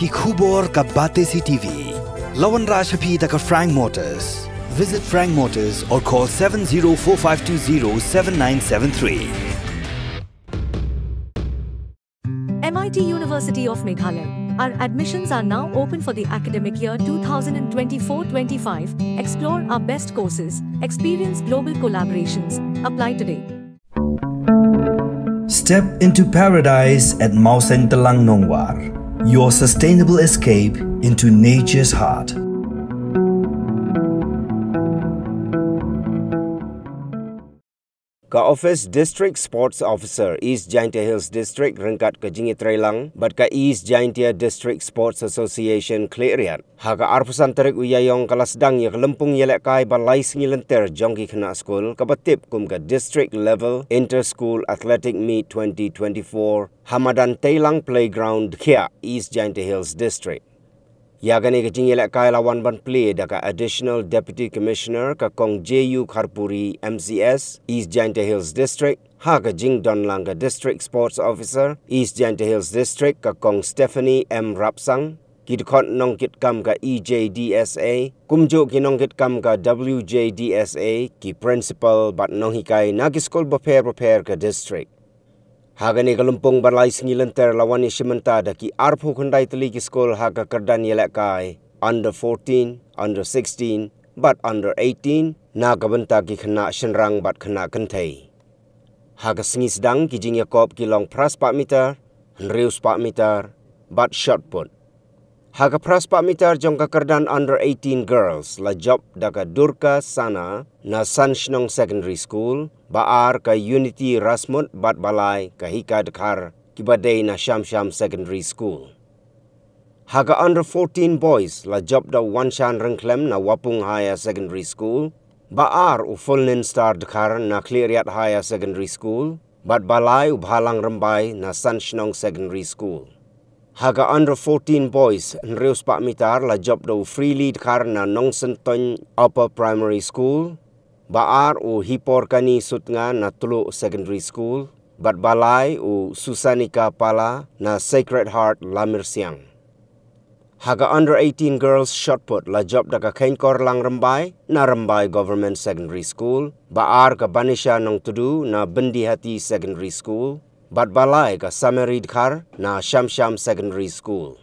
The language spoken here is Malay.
ki khubor ka bate si TV. Lawan Rashaphi da ka Frank Motors. Visit Frank Motors or call 7045207973. MIT University of Meghalaya. Our admissions are now open for the academic year 2024-25. Explore our best courses, experience global collaborations. Apply today. Step into paradise at Mausen Telang Nongwar, your sustainable escape into nature's heart. Ka Office District Sports Officer East Jaintia Hills District rengkat ke Jingi Trailang bat ka East Jaintia District Sports Association Kleriat. Haga arpusan terik uyayong kala Sdang ya kelempung yelek kai balai singilenter jongki kena school kabatip kum ka District Level Inter-School Athletic Meet 2024 Hamadan Tailang Playground Kia East Jaintia Hills District. Yagani ke Jingi yelek kai lawan ban play daka Additional Deputy Commissioner ka Kong JU Kharpuri MCS East Jaintia Hills District ha ka Jing Donlang ka District Sports Officer East Jaintia Hills District ka Kong Stephanie M Rapsang kidkot nongkit kam ka EJDSA kumjo kinongkit kam ka WJDSA ki principal bat nonghikai nagiskol prepare ka district. Hagani kalumpong balai singilenter lawan isimenta daki arpu kundai teli ki skol haga kerdan yelek kai under 14, under 16, but under 18 na kabenta ki kena senrang bat kena kentai. Haga singi Sdang ki jing Yakob ki long pras 4 meter, Henrius 4 meter, but shot put. Haga pras 4 meter jong ka kerdan under 18 girls la job daka Durka Sana na Sanshnong Secondary School baar ka Unity Rasmut bat balai ka Hika Dekar kibadai na Sham Secondary School. Haga under 14 boys la job da Wanshan Rengklem na Wapung Higher Secondary School baar u Fulnin Star Dekar na Kleriat Higher Secondary School bat balai u Bhalang Rembai na Sanshnong Secondary School. Haga under 14 boys Henrius Pak Mitar la job do free lead karena Nongsen Ton Upper Primary School, baar u Hipor Kani Sutnga na Tulu Secondary School, bat balai u Susanika Pala na Sacred Heart Lamir Siang. Haga under 18 girls shot put la job da ka Kenkor Lang Rembai na Rembai Government Secondary School, baar ka Banisha Nong Tudu na Bendi Hati Secondary School, bat balai ka Samarid Khar na Sham Secondary School.